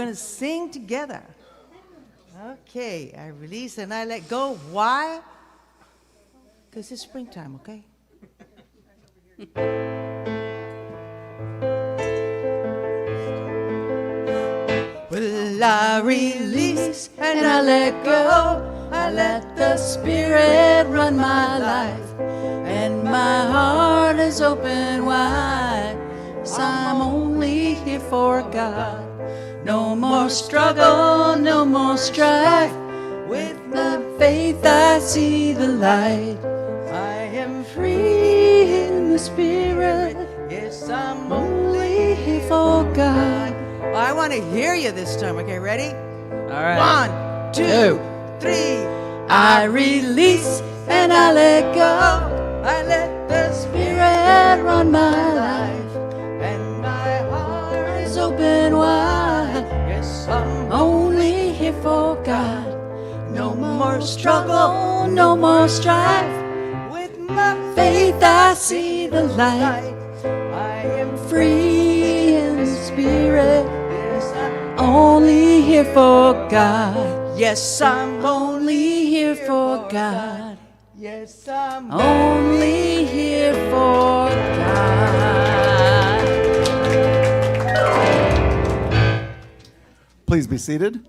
We're going to sing together. Okay, I release and I let go. Why? Because it's springtime, okay? Well, I release and I let go. I let the Spirit run my life, and my heart is open wide. 'Cause I'm only here for God. No more struggle, no more strife. With the faith I see the light. I am free in the Spirit. Yes, I'm only here for God. I want to hear you this time. Okay, ready? All right. 1, 2, 3. I release and I let go. I let the Spirit run my life, and my heart is open wide. Yes, I'm only here for God. No more struggle, no more strife. With my faith I see the light. I am free in the Spirit. Yes, I'm only here for God. Yes, I'm only here for God. Yes, I'm only here for God. Please be seated.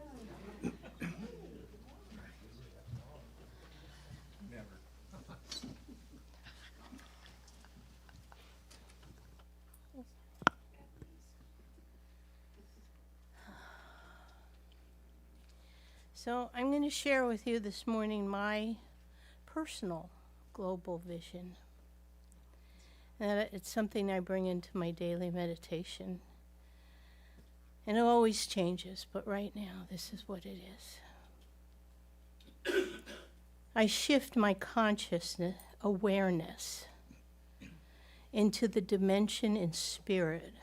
So I'm going to share with you this morning my personal global vision. And it's something I bring into my daily meditation. And it always changes, but right now this is what it is. I shift my consciousness, awareness, into the dimension in spirit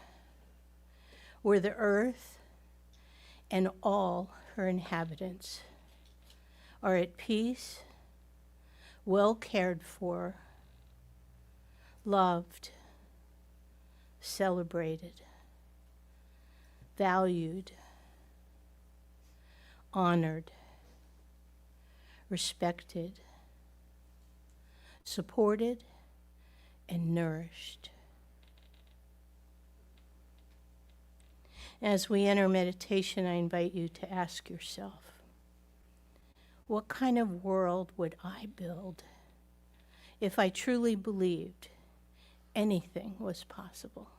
where the earth and all her inhabitants are at peace, well cared for, loved, celebrated, valued, honored, respected, supported, and nourished. As we enter meditation, I invite you to ask yourself, what kind of world would I build if I truly believed anything was possible?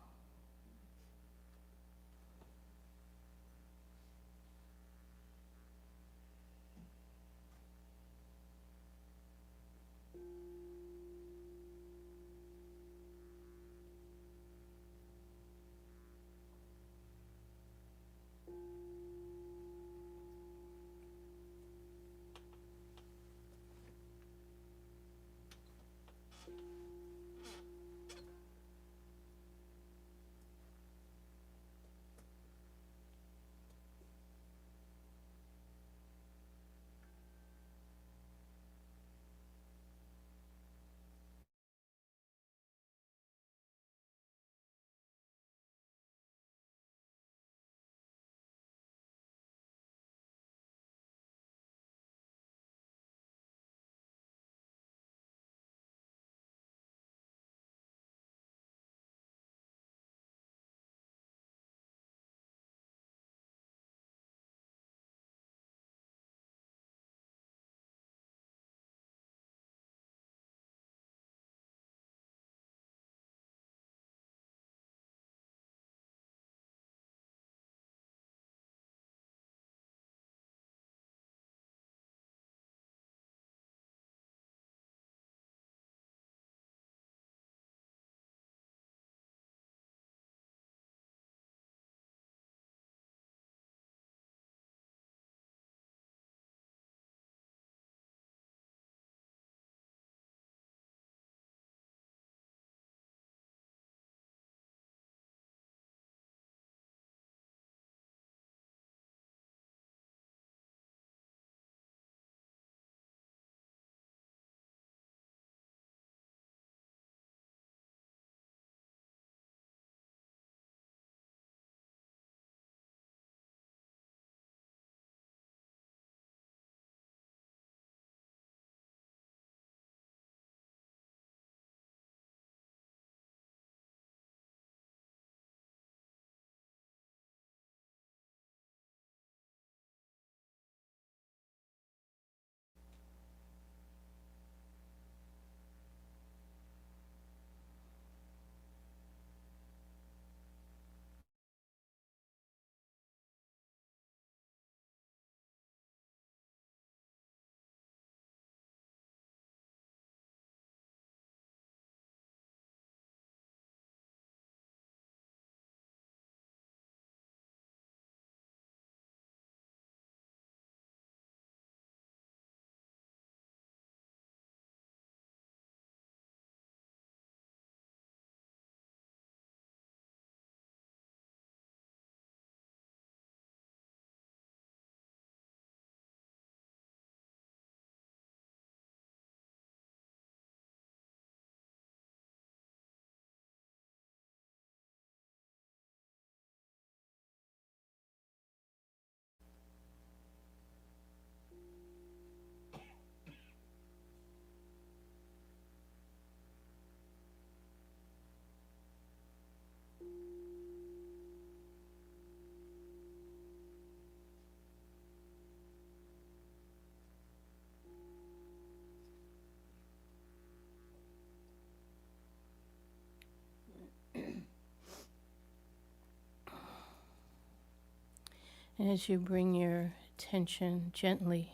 And as you bring your attention gently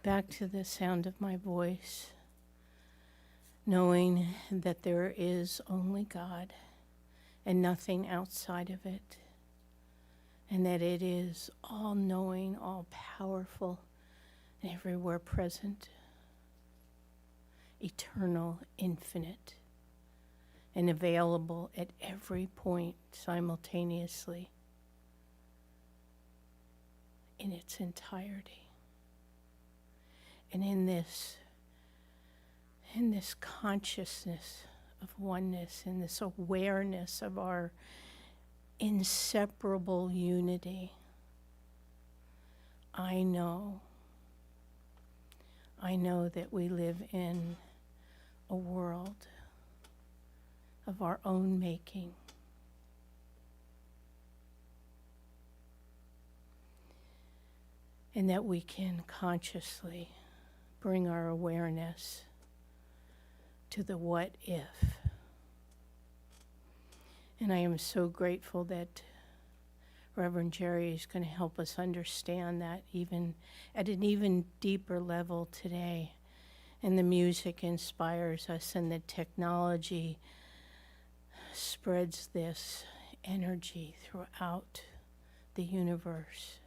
back to the sound of my voice, knowing that there is only God and nothing outside of it, and that it is all-knowing, all-powerful, and everywhere present, eternal, infinite, and available at every point simultaneously in its entirety. And in this consciousness of oneness, in this awareness of our inseparable unity, I know that we live in a world of our own making. And that we can consciously bring our awareness to the what if. And I am so grateful that Reverend Jerry is going to help us understand that even at an even deeper level today. And the music inspires us, and the technology spreads this energy throughout the universe.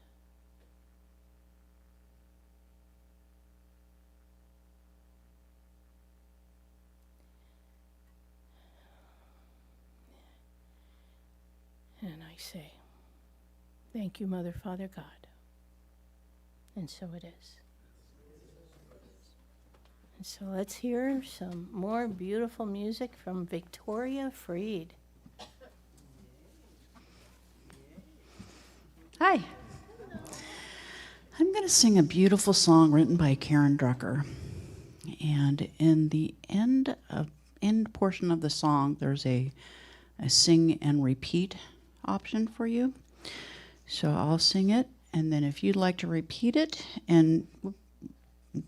And I say, thank you, Mother, Father, God. And so it is. And so let's hear some more beautiful music from Victoria Freed. Hi. I'm going to sing a beautiful song written by Karen Drucker. And in the end portion of the song, there's a sing and repeat option for you. So I'll sing it, and then if you'd like to repeat it, and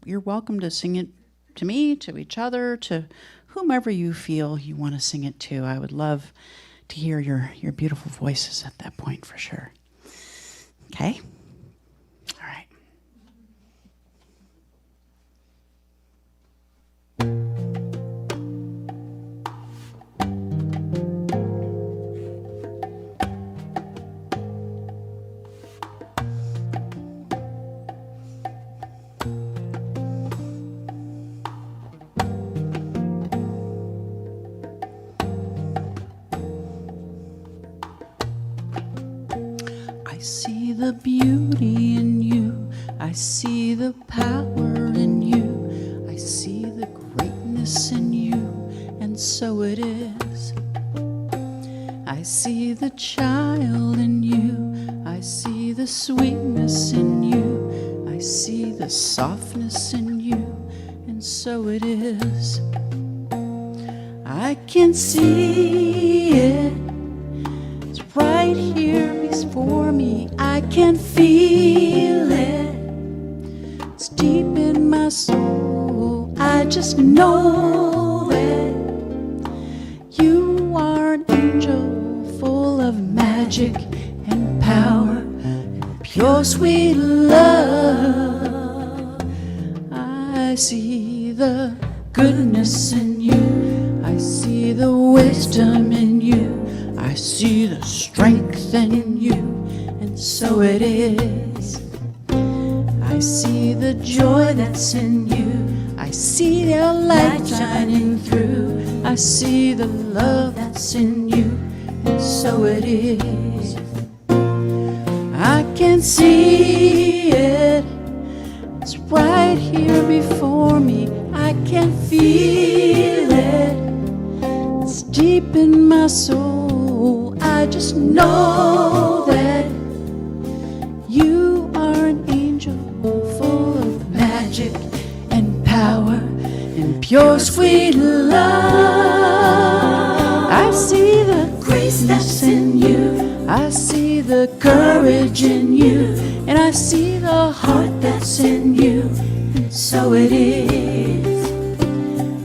you're welcome to sing it to me, to each other, to whomever you feel you want to sing it to. I would love to hear your beautiful voices at that point for sure. Okay? All right. I see the beauty in you. I see the power in you. I see the greatness in you, and so it is. I see the child in you. I see the sweetness in you. I see the softness in you, and so it is. I can see it. It's right here before me. I can feel it. It's deep in my soul. I just know that you are an angel full of magic and power and pure sweet love. I see the goodness in you. I see the wisdom in you. I see the strength in you, and so it is. I see the joy that's in you. I see the light shining through. I see the love that's in you, and so it is. I can see it. It's right here before me. I can feel it. It's deep in my soul. I just know that you are an angel full of magic and power and pure sweet love. I see the greatness in you. I see the courage in you. And I see the heart that's in you. And so it is.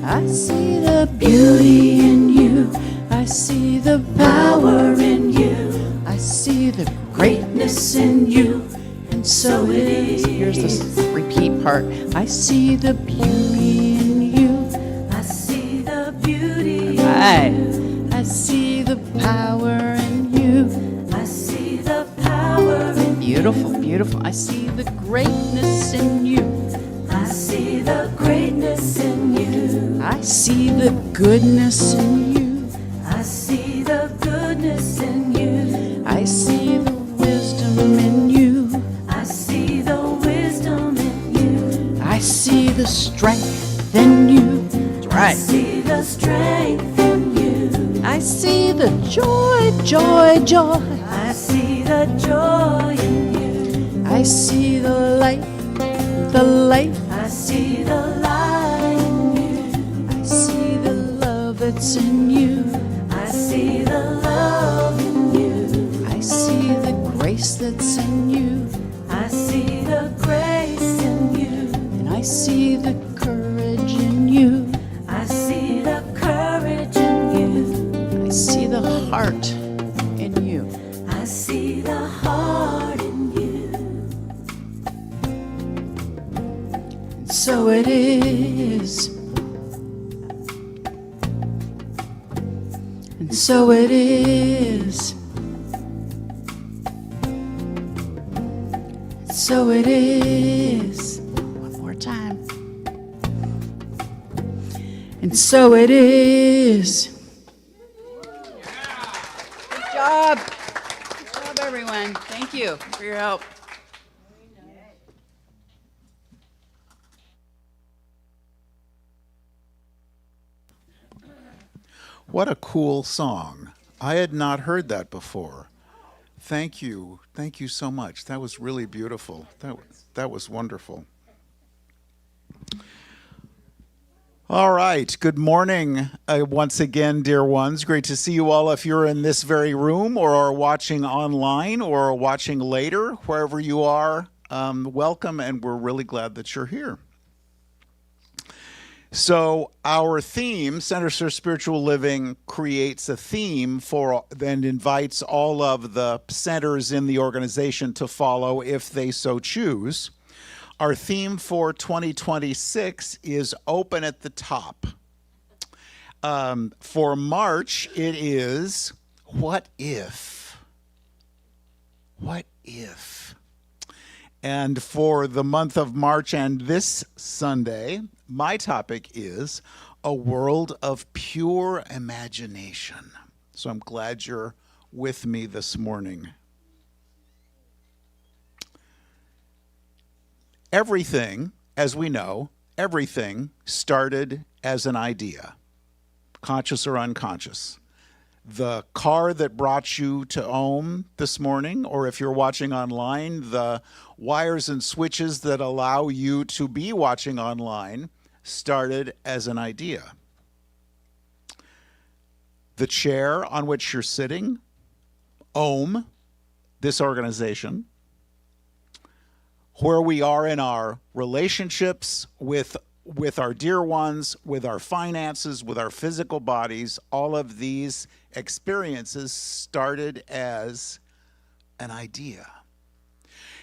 I see the beauty in you. I see the power in you. I see the greatness in you, And so it is. Here's the repeat part. I see the beauty in you. I see the beauty. I see the power in you. I see the power in Beautiful, beautiful. I see the greatness in you. I see the greatness in you. I see the goodness in you. I see the goodness in you. I see the wisdom in you. I see the wisdom in you. I see the strength in you. That's I right. see the strength in you. I see the joy, joy, joy. I see the joy in you. I see the light, the light. I see the light in you. I see the love that's in you. I see the love in you. I see the grace that's in you. I see the grace in you. And I see the courage in you. I see the courage in you. I see the heart in you. I see the heart in you. And so it is. And so it is. So it is. One more time. And so it is. Good job. Good job, everyone. Thank you for your help. What a cool song. I had not heard that before. Thank you. Thank you so much. That was really beautiful. That was wonderful. All right. Good morning once again, dear ones. Great to see you all. If you're in this very room or are watching online or are watching later, wherever you are, welcome, and we're really glad that you're here. So our theme, Centers for Spiritual Living, creates a theme for and invites all of the centers in the organization to follow if they so choose. Our theme for 2026 is Open at the Top. For March, it is What If? What If? And for the month of March and this Sunday, my topic is A World of Pure Imagination. So I'm glad you're with me this morning. Everything, as we know, everything started as an idea, conscious or unconscious. The car that brought you to Ohm this morning, or if you're watching online, the wires and switches that allow you to be watching online started as an idea. The chair on which you're sitting, Ohm, this organization, where we are in our relationships with our dear ones, with our finances, with our physical bodies, all of these experiences started as an idea.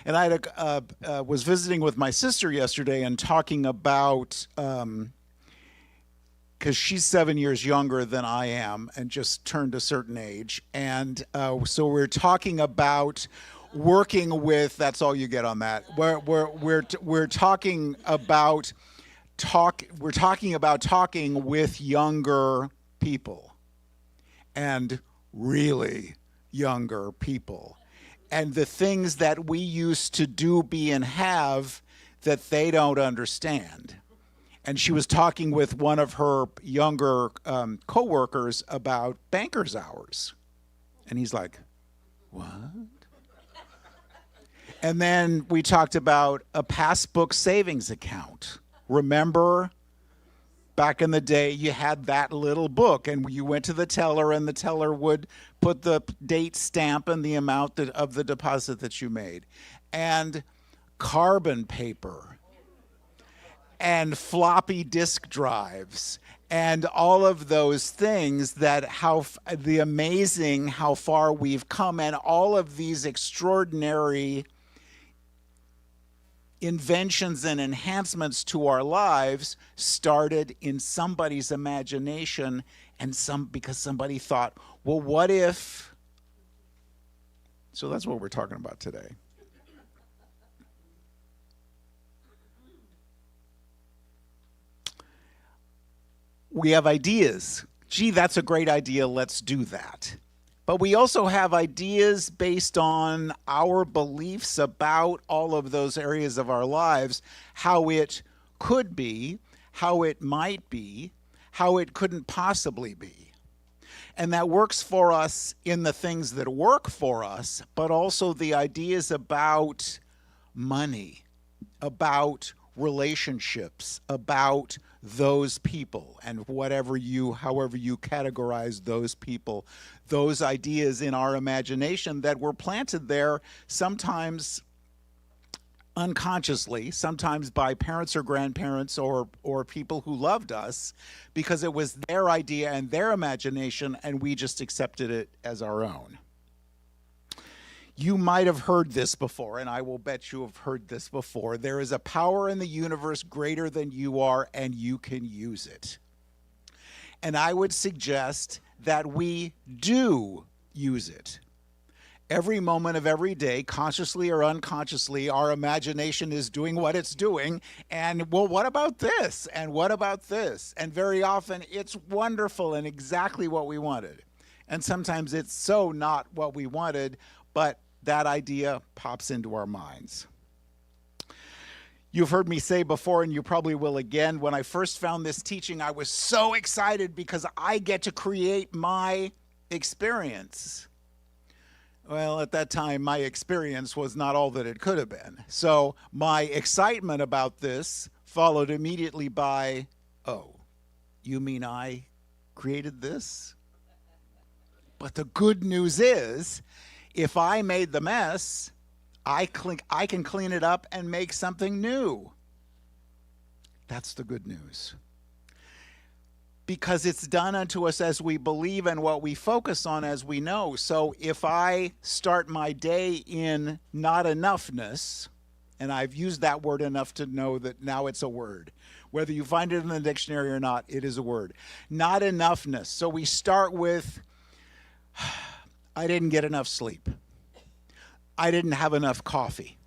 And I was visiting with my sister yesterday and talking about, because she's 7 years younger than I am and just turned a certain age. And so we're talking about working with, that's all you get on that. We're talking about talking with younger people, and really younger people, and the things that we used to do, be, and have that they don't understand. And she was talking with one of her younger coworkers about banker's hours. And he's like, what? And then we talked about a passbook savings account. Remember, back in the day, you had that little book, and you went to the teller, and the teller would put the date stamp and the amount of the deposit that you made. And carbon paper, and floppy disk drives, and all of those things, that how far we've come, and all of these extraordinary inventions and enhancements to our lives started in somebody's imagination, and because somebody thought, well, what if? So that's what we're talking about today. We have ideas. Gee, that's a great idea. Let's do that. But we also have ideas based on our beliefs about all of those areas of our lives, how it could be, how it might be, how it couldn't possibly be. And that works for us in the things that work for us, but also the ideas about money, about relationships, about those people, and however you categorize those people, those ideas in our imagination that were planted there, sometimes unconsciously, sometimes by parents or grandparents or people who loved us, because it was their idea and their imagination, and we just accepted it as our own. You might have heard this before, and I will bet you have heard this before. There is a power in the universe greater than you are, and you can use it. And I would suggest that we do use it. Every moment of every day, consciously or unconsciously, our imagination is doing what it's doing. And, well, what about this? And what about this? And very often, it's wonderful and exactly what we wanted. And sometimes it's so not what we wanted, but that idea pops into our minds. You've heard me say before, and you probably will again, when I first found this teaching, I was so excited because I get to create my experience. Well, at that time, my experience was not all that it could have been. So my excitement about this followed immediately by, oh, you mean I created this? But the good news is, if I made the mess, I can clean it up and make something new. That's the good news. Because it's done unto us as we believe and what we focus on as we know. So if I start my day in not enoughness, and I've used that word enough to know that now it's a word. Whether you find it in the dictionary or not, it is a word. Not enoughness. So we start with, I didn't get enough sleep. I didn't have enough coffee.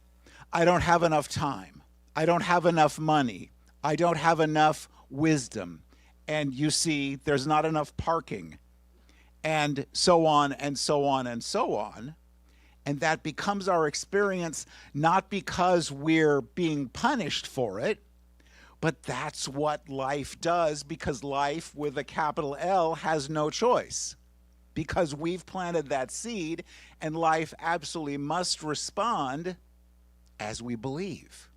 I don't have enough time. I don't have enough money. I don't have enough wisdom. And you see, there's not enough parking. And so on and so on and so on. And that becomes our experience, not because we're being punished for it, but that's what life does, because life with a capital L has no choice. Because we've planted that seed, and life absolutely must respond as we believe.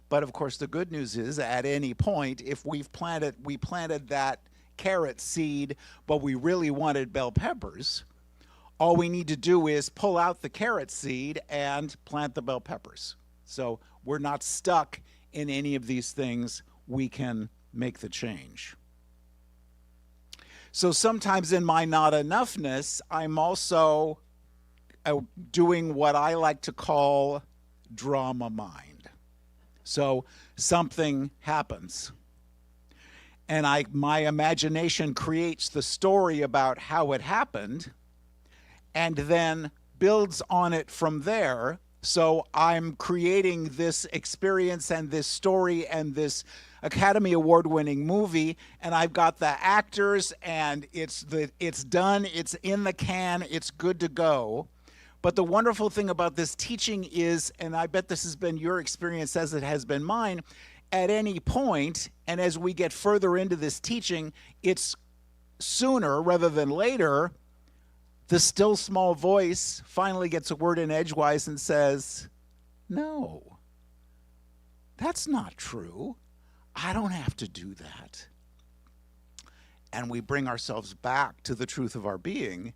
But of course, the good news is, at any point, if we planted that carrot seed, but we really wanted bell peppers, all we need to do is pull out the carrot seed and plant the bell peppers. So we're not stuck in any of these things. We can make the change. So sometimes in my not enoughness, I'm also doing what I like to call drama mind. So something happens, and my imagination creates the story about how it happened, and then builds on it from there. So I'm creating this experience and this story and this Academy Award-winning movie, and I've got the actors, and it's done, it's in the can, it's good to go. But the wonderful thing about this teaching is, and I bet this has been your experience as it has been mine, at any point, and as we get further into this teaching, it's sooner rather than later, the still small voice finally gets a word in edgewise and says, no, that's not true. I don't have to do that. And we bring ourselves back to the truth of our being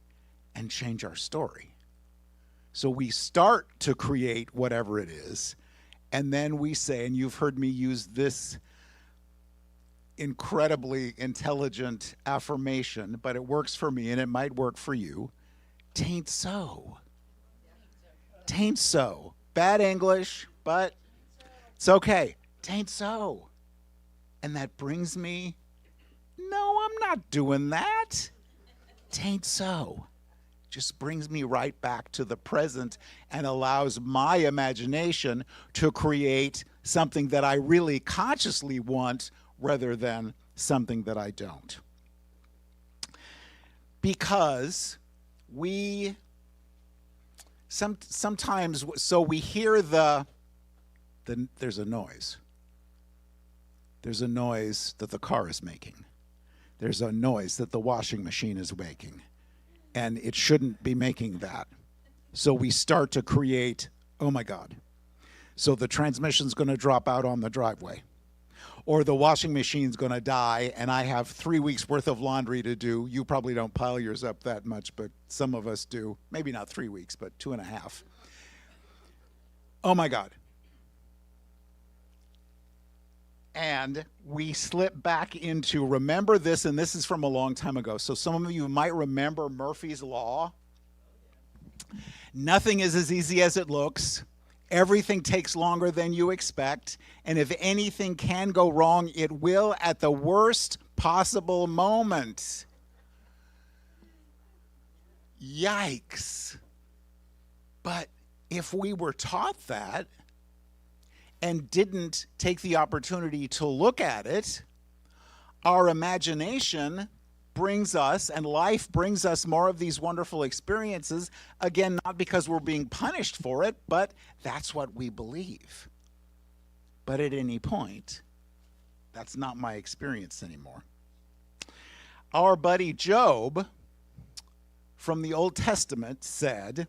and change our story. So we start to create whatever it is, and then we say, and you've heard me use this incredibly intelligent affirmation, but it works for me and it might work for you. Tain't so. Tain't so. Bad English, but It's okay. Tain't so. And that brings me, no, I'm not doing that. Tain't so. Just brings me right back to the present and allows my imagination to create something that I really consciously want rather than something that I don't. Because we sometimes, so we hear there's a noise. There's a noise that the car is making. There's a noise that the washing machine is making. And it shouldn't be making that. So we start to create, oh my God. So the transmission's going to drop out on the driveway. Or the washing machine's going to die and I have 3 weeks worth of laundry to do. You probably don't pile yours up that much, but some of us do. Maybe not 3 weeks, but 2.5. Oh my God. And we slip back into, remember this, and this is from a long time ago. So some of you might remember Murphy's Law. Nothing is as easy as it looks. Everything takes longer than you expect. And if anything can go wrong, it will at the worst possible moment. Yikes. But if we were taught that, and didn't take the opportunity to look at it, our imagination brings us, and life brings us more of these wonderful experiences, again, not because we're being punished for it, but that's what we believe. But at any point, that's not my experience anymore. Our buddy Job from the Old Testament said,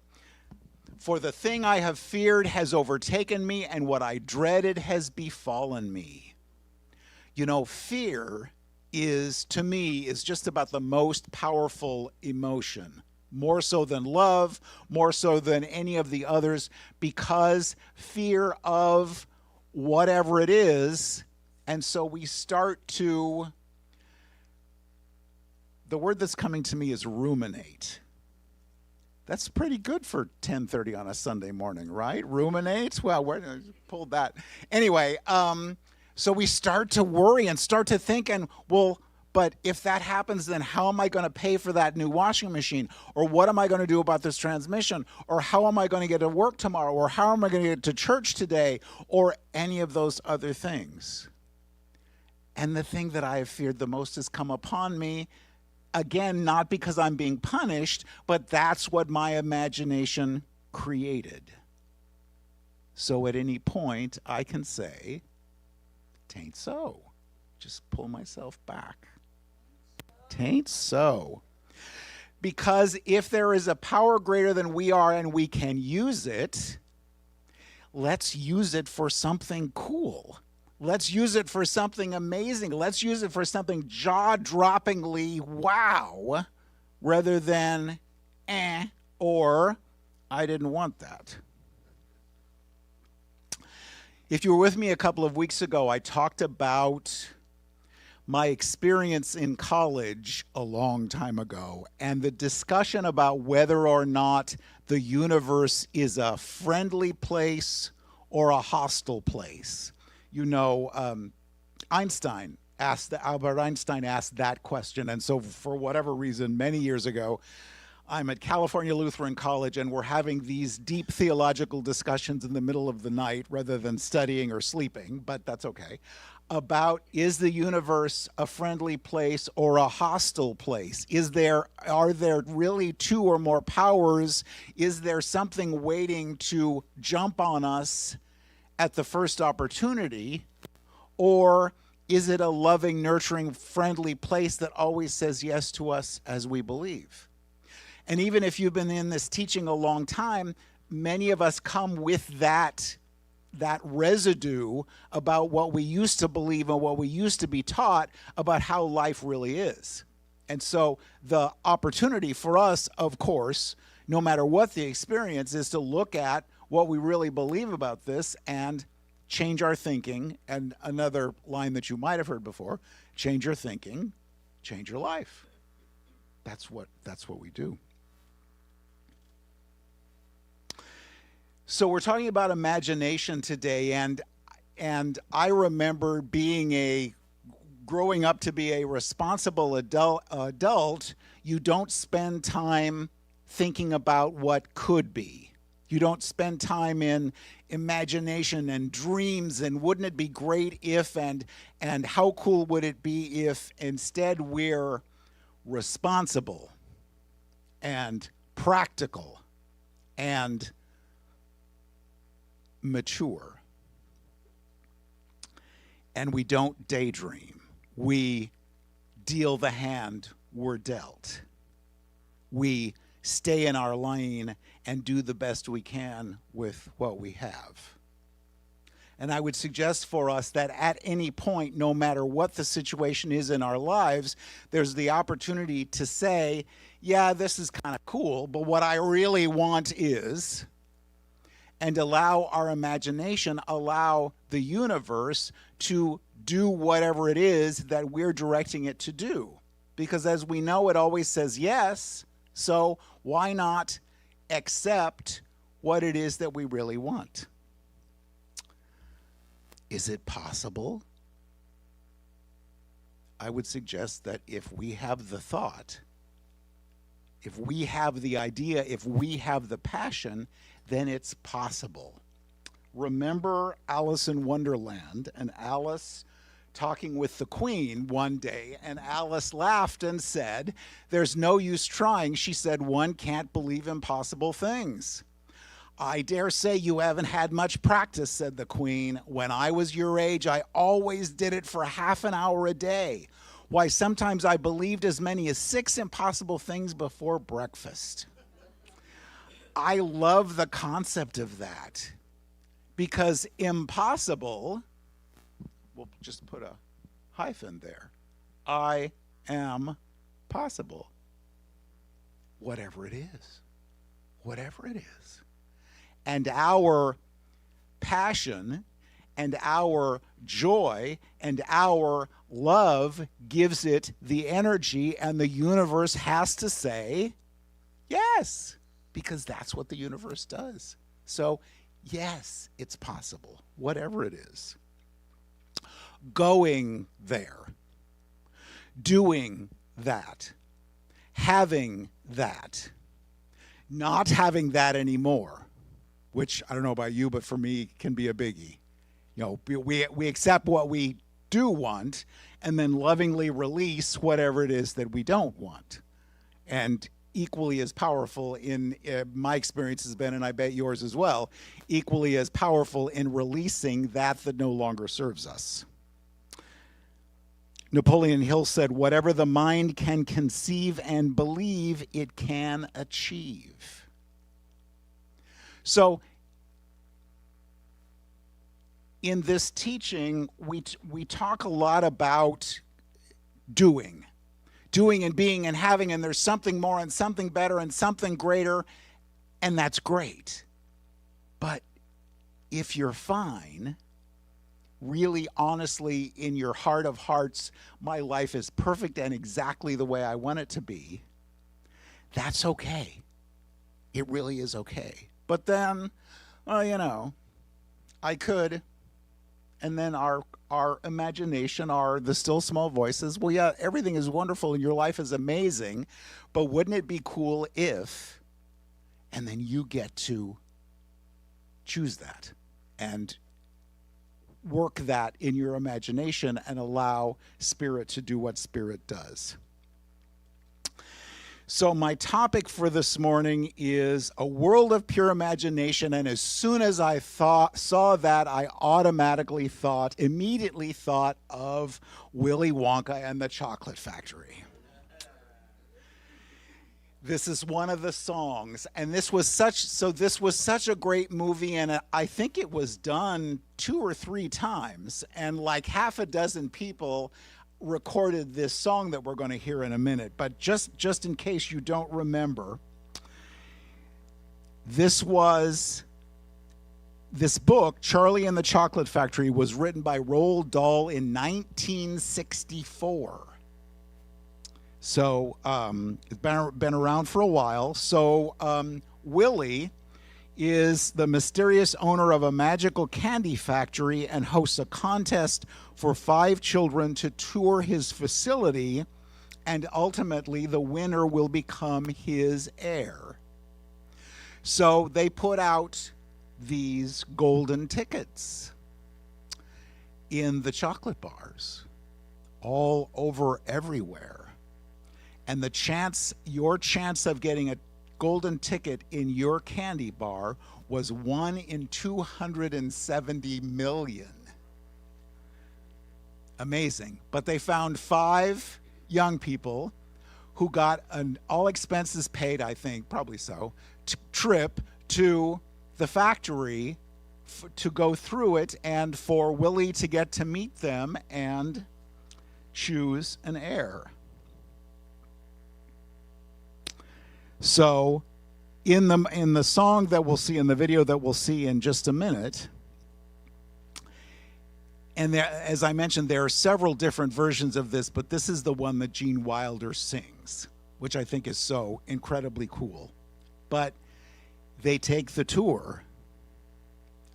"For the thing I have feared has overtaken me, and what I dreaded has befallen me." You know, fear is, to me, is just about the most powerful emotion. More so than love, more so than any of the others, because fear of whatever it is. And so we start to, the word that's coming to me is ruminate. That's pretty good for 10:30 on a Sunday morning, right? Ruminate? Well, where did I pull that? Anyway, so we start to worry and start to think, and well, but if that happens, then how am I going to pay for that new washing machine? Or what am I going to do about this transmission? Or how am I going to get to work tomorrow? Or how am I going to get to church today? Or any of those other things. And the thing that I have feared the most has come upon me. Again, not because I'm being punished, but that's what my imagination created. So at any point, I can say, "Tain't so." Just pull myself back. Tain't so. Because if there is a power greater than we are and we can use it, let's use it for something cool. Let's use it for something amazing. Let's use it for something jaw-droppingly wow, rather than or I didn't want that. If you were with me a couple of weeks ago, I talked about my experience in college a long time ago and the discussion about whether or not the universe is a friendly place or a hostile place. You know, Albert Einstein asked that question. And so for whatever reason, many years ago, I'm at California Lutheran College and we're having these deep theological discussions in the middle of the night rather than studying or sleeping, but that's okay, about is the universe a friendly place or a hostile place? Are there really two or more powers? Is there something waiting to jump on us at the first opportunity, or is it a loving, nurturing, friendly place that always says yes to us as we believe? And even if you've been in this teaching a long time, many of us come with that residue about what we used to believe and what we used to be taught about how life really is. And so the opportunity for us, of course, no matter what the experience, is to look at what we really believe about this and change our thinking. And another line that you might have heard before, change your thinking, change your life. That's what we do. So we're talking about imagination today, and I remember growing up to be a responsible adult, you don't spend time thinking about what could be. You don't spend time in imagination and dreams and wouldn't it be great if and how cool would it be if. Instead we're responsible and practical and mature. And we don't daydream. We deal the hand we're dealt. We stay in our lane and do the best we can with what we have. And I would suggest for us that at any point, no matter what the situation is in our lives, there's the opportunity to say, yeah, this is kind of cool, but what I really want is, and allow our imagination, allow the universe to do whatever it is that we're directing it to do. Because as we know, it always says yes, so why not accept what it is that we really want? Is it possible? I would suggest that if we have the thought, if we have the idea, if we have the passion, then it's possible. Remember Alice in Wonderland and Alice talking with the Queen one day, and Alice laughed and said, "There's no use trying." She said, "One can't believe impossible things." "I dare say you haven't had much practice," said the Queen. "When I was your age, I always did it for half an hour a day. Why, sometimes I believed as many as 6 impossible things before breakfast." I love the concept of that, because impossible, we'll just put a hyphen there. I am possible. Whatever it is. Whatever it is. And our passion and our joy and our love gives it the energy, and the universe has to say yes, because that's what the universe does. So yes, it's possible, whatever it is. Going there, doing that, having that, not having that anymore, which I don't know about you, but for me can be a biggie. You know, we accept what we do want and then lovingly release whatever it is that we don't want. And equally as powerful in my experience has been, and I bet yours as well, equally as powerful in releasing that no longer serves us. Napoleon Hill said, "Whatever the mind can conceive and believe, it can achieve." So in this teaching, we talk a lot about doing and being and having, and there's something more and something better and something greater, and that's great. But if you're fine, really honestly in your heart of hearts, my life is perfect and exactly the way I want it to be, that's okay. It really is okay. But then, well, you know, I could, and then our imagination, the still small voices, well, yeah, everything is wonderful and your life is amazing, but wouldn't it be cool if, and then you get to choose that and work that in your imagination and allow Spirit to do what Spirit does. So my topic for this morning is a world of pure imagination, and as soon as I saw that, I immediately thought of Willy Wonka and the Chocolate Factory. This is one of the songs, and this was such a great movie, and I think it was done 2 or 3 times, and like half a dozen people recorded this song that we're going to hear in a minute. But just in case you don't remember, this book, Charlie and the Chocolate Factory, was written by Roald Dahl in 1964. So it's been around for a while. So Willie is the mysterious owner of a magical candy factory and hosts a contest for 5 children to tour his facility, and ultimately the winner will become his heir. So they put out these golden tickets in the chocolate bars all over everywhere. And your chance of getting a golden ticket in your candy bar was 1 in 270 million. Amazing. But they found 5 young people who got an all expenses paid, I think, probably so, trip to the factory to go through it, and for Willie to get to meet them and choose an heir. So in the song that we'll see, in the video that we'll see in just a minute, and there, as I mentioned, there are several different versions of this, but this is the one that Gene Wilder sings, which I think is so incredibly cool. But they take the tour.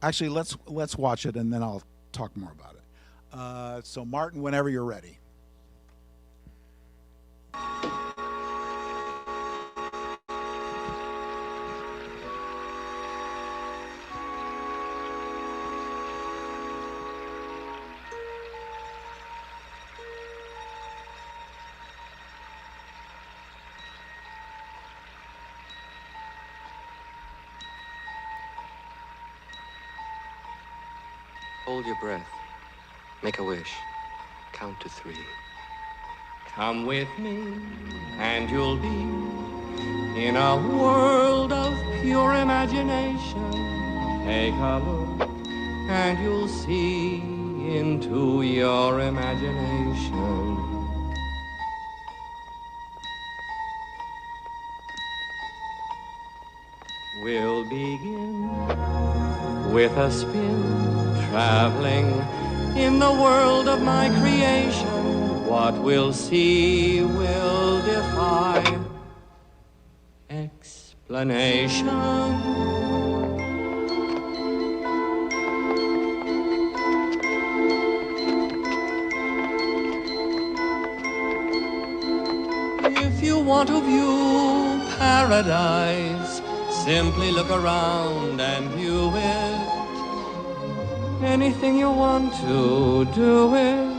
Actually, let's watch it, and then I'll talk more about it. So Martin, whenever you're ready. Hold your breath. Make a wish. Count to 3. Come with me, and you'll be in a world of pure imagination. Take a look, and you'll see into your imagination. We'll begin with a spin, traveling in the world of my creation. What we'll see will defy explanation. If you want to view paradise, simply look around and view it. Anything you want to, do it.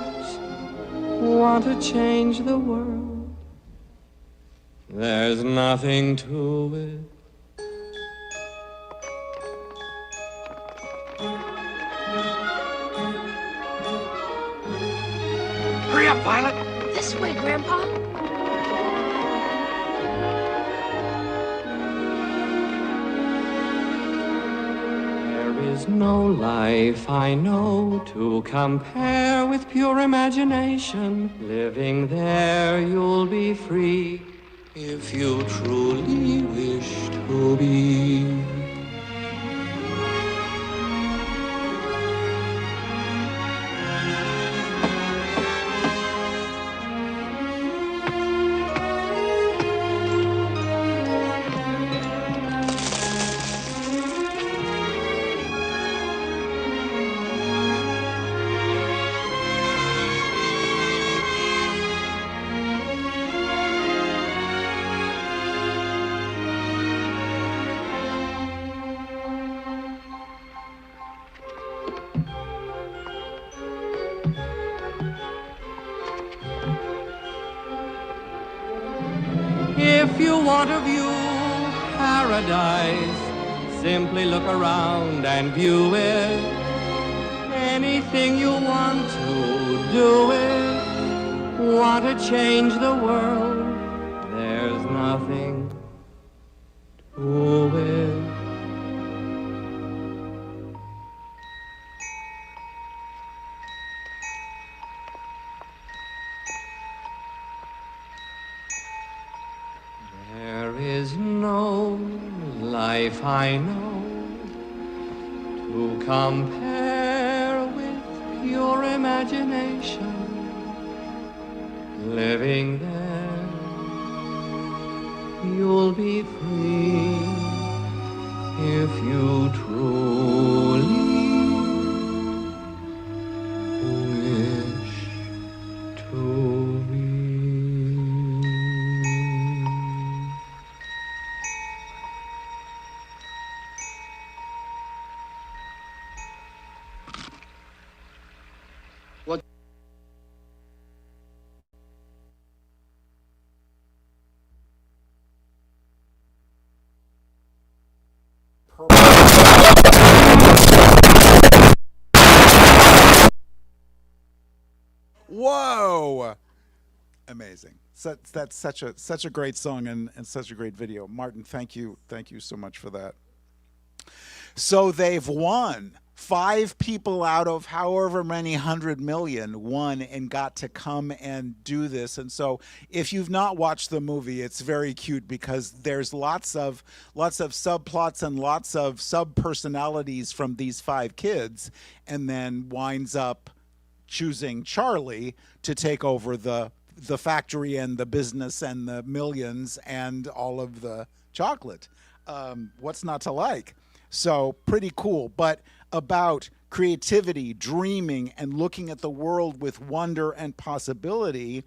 Want to change the world? There's nothing to it. Hurry up, Violet! This way, Grandpa. There's no life I know to compare with pure imagination. Living there, you'll be free if you truly wish to be. If you want to view paradise, simply look around and view it. Anything you want to, do it. Want to change the world? There's nothing to it. There is no life I know to compare with pure imagination. Living there, you'll be free if you truly wish to be. Whoa! Amazing. So that's such a great song and such a great video. Martin, thank you so much for that. So they've won. 5 people out of however many 100 million won and got to come and do this. And so if you've not watched the movie, it's very cute because there's lots of subplots and lots of sub-personalities from these 5 kids, and then winds up choosing Charlie to take over the factory and the business and the millions and all of the chocolate. What's not to like? So pretty cool, but about creativity, dreaming, and looking at the world with wonder and possibility,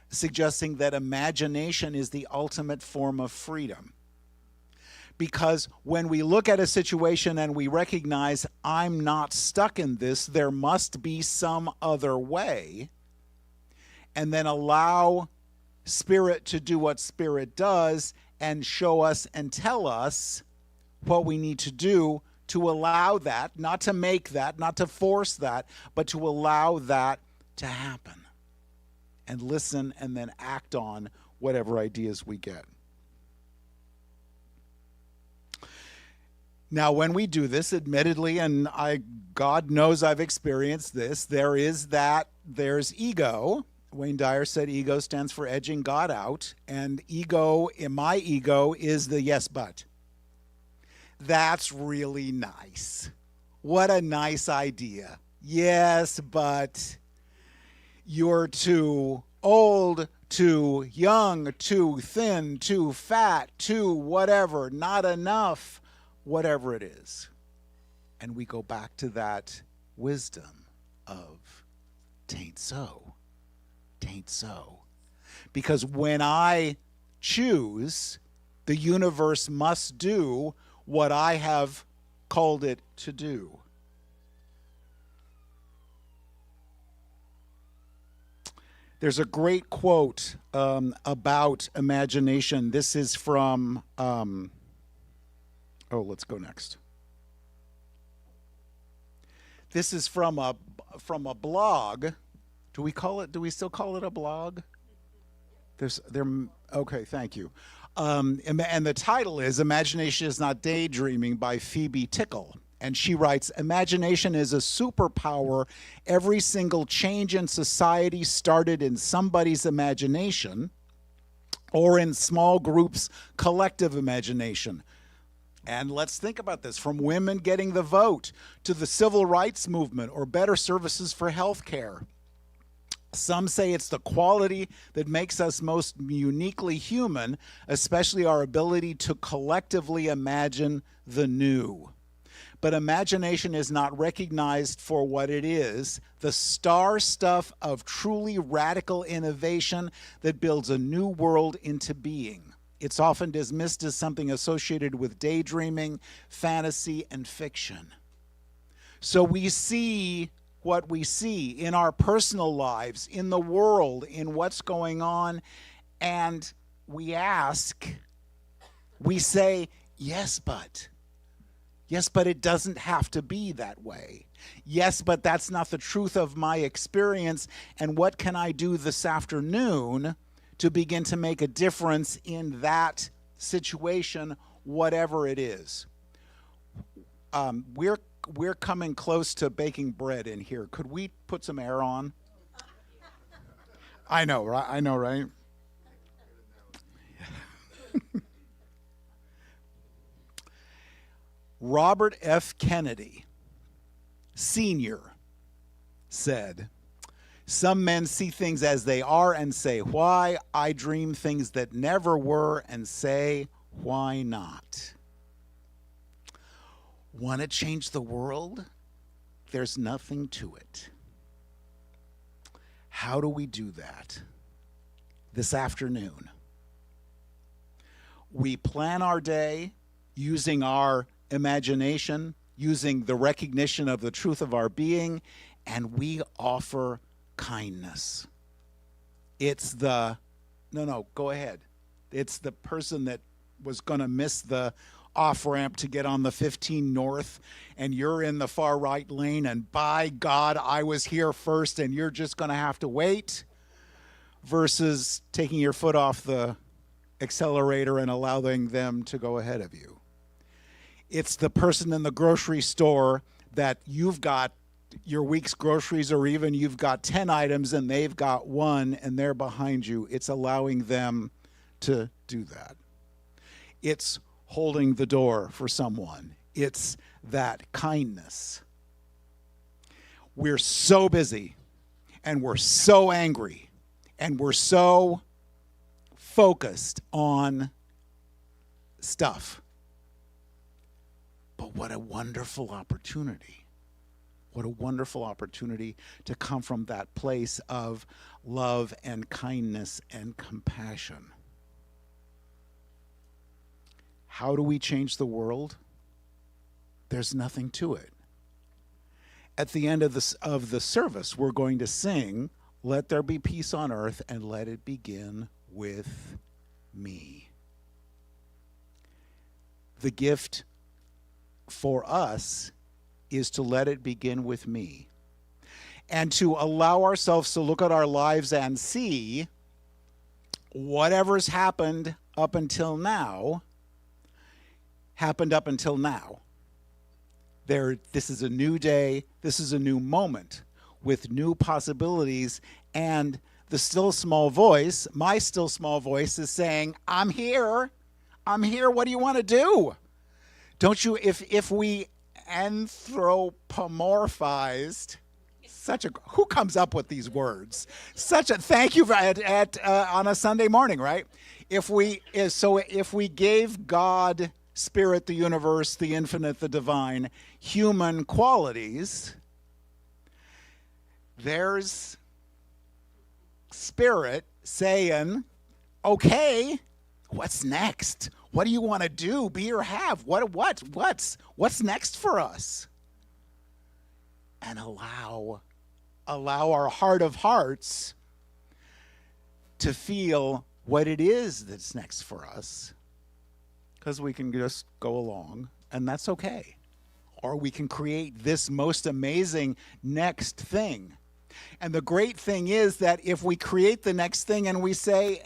suggesting that imagination is the ultimate form of freedom. Because when we look at a situation and we recognize, I'm not stuck in this, there must be some other way, and then allow Spirit to do what Spirit does and show us and tell us what we need to do to allow that, not to make that, not to force that, but to allow that to happen. And listen and then act on whatever ideas we get. Now, when we do this, admittedly, and God knows I've experienced this, there's ego. Wayne Dyer said ego stands for edging God out, and my ego is the yes, but. That's really nice. What a nice idea. Yes, but you're too old, too young, too thin, too fat, too whatever, not enough, whatever it is. And we go back to that wisdom of tain't so, tain't so. Because when I choose, the universe must do what I have called it to do. There's a great quote about imagination. This is from, let's go next. This is from a blog. Do we still call it a blog? Okay, thank you. And the title is Imagination is Not Daydreaming by Phoebe Tickle. And she writes, imagination is a superpower. Every single change in society started in somebody's imagination or in small groups' collective imagination. And let's think about this, from women getting the vote to the civil rights movement or better services for health care. Some say it's the quality that makes us most uniquely human, especially our ability to collectively imagine the new. But imagination is not recognized for what it is, the star stuff of truly radical innovation that builds a new world into being. It's often dismissed as something associated with daydreaming, fantasy, and fiction. So we see what we see in our personal lives, in the world, in what's going on, and we say, yes, but it doesn't have to be that way. Yes, but that's not the truth of my experience, and what can I do this afternoon to begin to make a difference in that situation, whatever it is? We're coming close to baking bread in here. Could we put some air on? I know, right? Robert F. Kennedy, Sr., said, some men see things as they are and say, why? I dream things that never were and say, why not? Want to change the world? There's nothing to it. How do we do that? This afternoon, we plan our day using our imagination, using the recognition of the truth of our being, and we offer kindness. It's the, no, go ahead. It's the person that was going to miss the off-ramp to get on the 15 North, and you're in the far right lane, and by God, I was here first, and you're just going to have to wait, versus taking your foot off the accelerator and allowing them to go ahead of you. It's the person in the grocery store that you've got your week's groceries, or even you've got 10 items and they've got one and they're behind you. It's allowing them to do that. It's holding the door for someone. It's that kindness. We're so busy and we're so angry and we're so focused on stuff. But what a wonderful opportunity. What a wonderful opportunity to come from that place of love and kindness and compassion. How do we change the world? There's nothing to it. At the end of the service, we're going to sing, "Let there be peace on earth, and let it begin with me." The gift for us is to let it begin with me, and to allow ourselves to look at our lives and see whatever's happened up until now happened up until now. This is a new day, this is a new moment with new possibilities, and the still small voice, my still small voice, is saying, I'm here, what do you want to do? Don't you, if we anthropomorphized, who comes up with these words? Thank you on a Sunday morning, right? If we gave God, Spirit, the universe, the infinite, the divine, human qualities, there's Spirit saying, okay, what's next? What do you want to do? Be or have? What's next for us? And allow our heart of hearts to feel what it is that's next for us. Because we can just go along, and that's okay. Or we can create this most amazing next thing. And the great thing is that if we create the next thing and we say,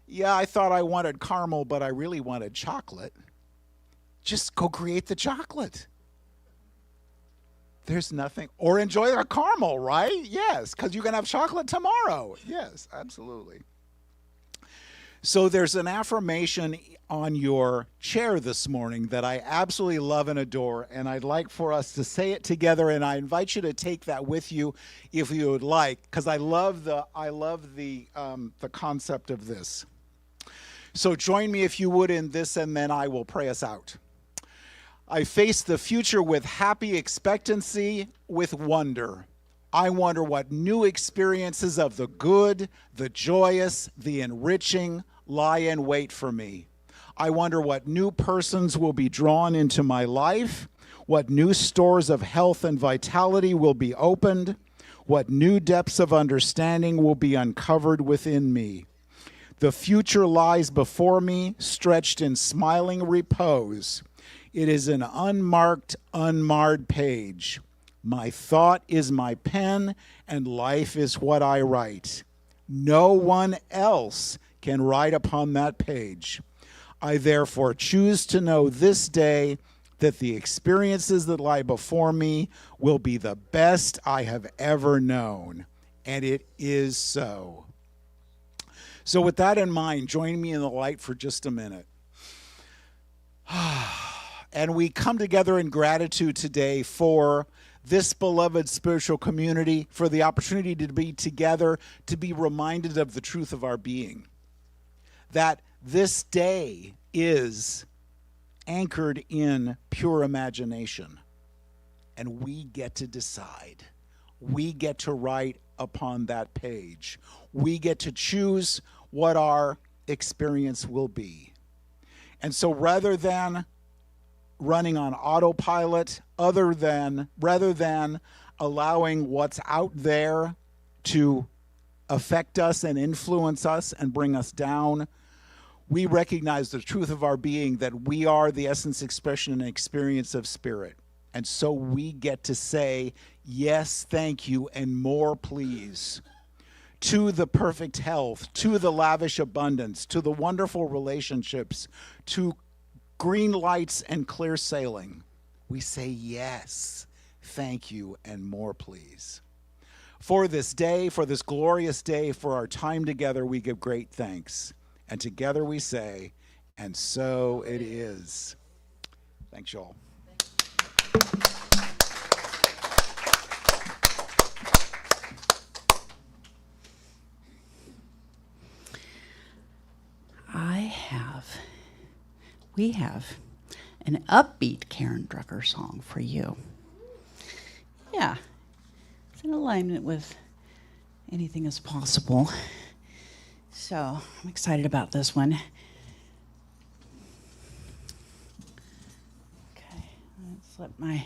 yeah, I thought I wanted caramel, but I really wanted chocolate, just go create the chocolate. There's nothing, or enjoy the caramel, right? Yes, because you can have chocolate tomorrow. Yes, absolutely. So there's an affirmation on your chair this morning that I absolutely love and adore, and I'd like for us to say it together, and I invite you to take that with you if you would like, because I love the concept of this. So join me if you would in this, and then I will pray us out. I face the future with happy expectancy, with wonder. I wonder what new experiences of the good, the joyous, the enriching lie in wait for me. I wonder what new persons will be drawn into my life, what new stores of health and vitality will be opened, what new depths of understanding will be uncovered within me. The future lies before me, stretched in smiling repose. It is an unmarked, unmarred page. My thought is my pen, and life is what I write. No one else can write upon that page. I therefore choose to know this day that the experiences that lie before me will be the best I have ever known. And it is so. So with that in mind, join me in the light for just a minute. And we come together in gratitude today for this beloved spiritual community, for the opportunity to be together, to be reminded of the truth of our being. That this day is anchored in pure imagination. And we get to decide. We get to write upon that page. We get to choose what our experience will be. And so rather than running on autopilot, rather than allowing what's out there to affect us and influence us and bring us down, we recognize the truth of our being, that we are the essence, expression, and experience of spirit. And so we get to say, yes, thank you, and more, please, to the perfect health, to the lavish abundance, to the wonderful relationships, to green lights and clear sailing. We say, yes, thank you, and more, please. For this day, for this glorious day, for our time together, we give great thanks. And together we say, and so it is. Thanks, y'all. We have an upbeat Karen Drucker song for you. Yeah, it's in alignment with Anything Is Possible. So I'm excited about this one. Okay, let's let my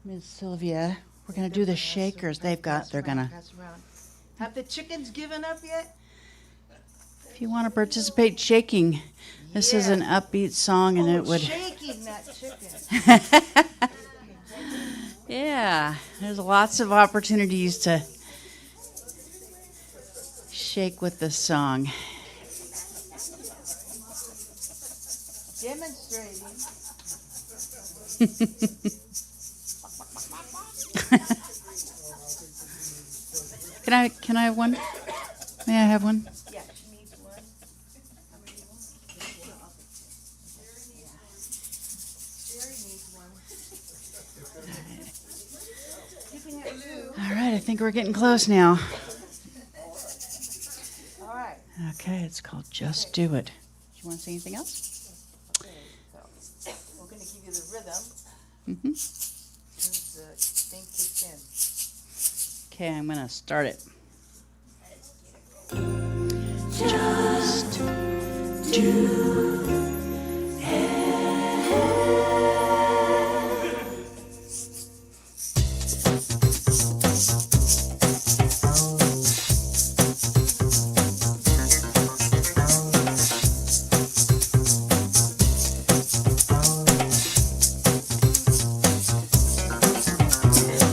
Miss Sylvia. We're gonna do the shakers. They're gonna. Have the chickens given up yet? If you want to participate shaking, this is an upbeat song, and it would. Shaking that chicken. Yeah, there's lots of opportunities to shake with this song. Demonstrating. Can I have one? May I have one? Yeah, she needs one. Sherry needs one. You can have two. All right, I think we're getting close now. All right. Okay, it's called Just Do It. Do you want to say anything else? Okay, so we're going to give you the rhythm Mm-hmm. since the thing kicks in. Okay, I'm going to start it. Just do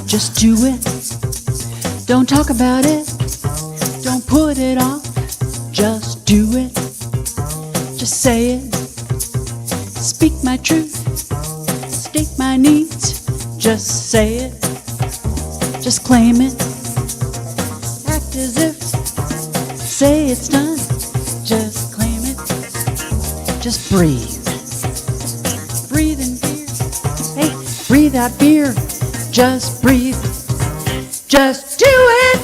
Just do it. Don't talk about it. Don't put it off. Just do it. Just say it. Speak my truth. State my needs. Just say it. Just claim it. Act as if. Say it's done. Just claim it. Just breathe. Breathe in fear. Hey, breathe out fear. Just breathe. Just do it.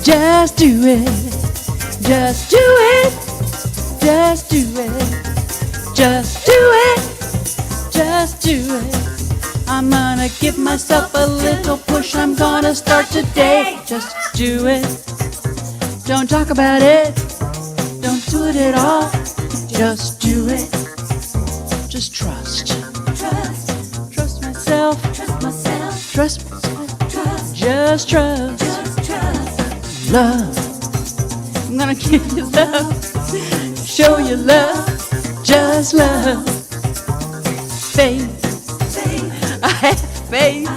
Just do it. Just do it. Just do it. Just do it. Just do it. I'm gonna give myself a little push. I'm gonna start today. Just do it. Don't talk about it. Don't do it at all. Just do it. Just trust. Trust myself. Trust myself. Just trust. Love. I'm gonna give you love. Show you love. Just love. Faith. I have faith.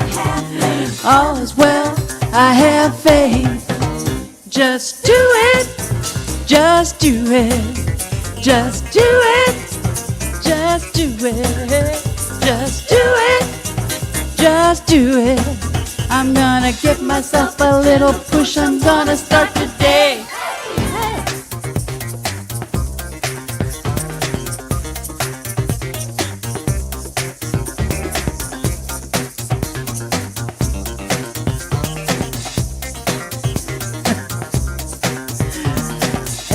All is well. I have faith. Just do it. Just do it. Just do it. Just do it. Just do it. Just do it. I'm gonna give myself a little push. I'm gonna start today.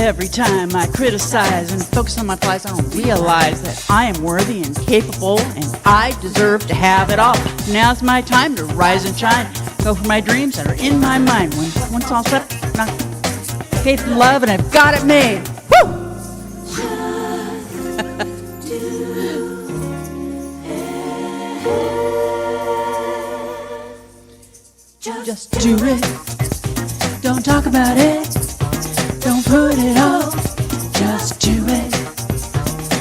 Every time I criticize and focus on my flaws, I don't realize that I am worthy and capable and I deserve to have it all. Now's my time to rise and shine. Go for my dreams that are in my mind. Once all set, not faith and love, and I've got it made. Woo! Just do it. Don't talk about it. Don't put it off. Just do it.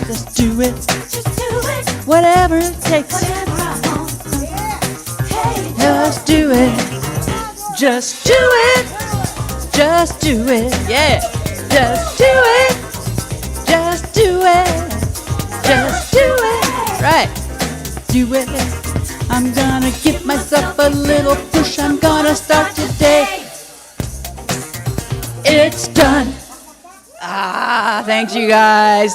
Just do it. Just do it. Whatever it takes. Whatever I want. Hey, Just do it. Just do it. Just do it. Yeah. Just do it. Just do it. Just do it. Right. Do it. I'm gonna give myself a little push. I'm gonna start today. It's done. Thanks you guys.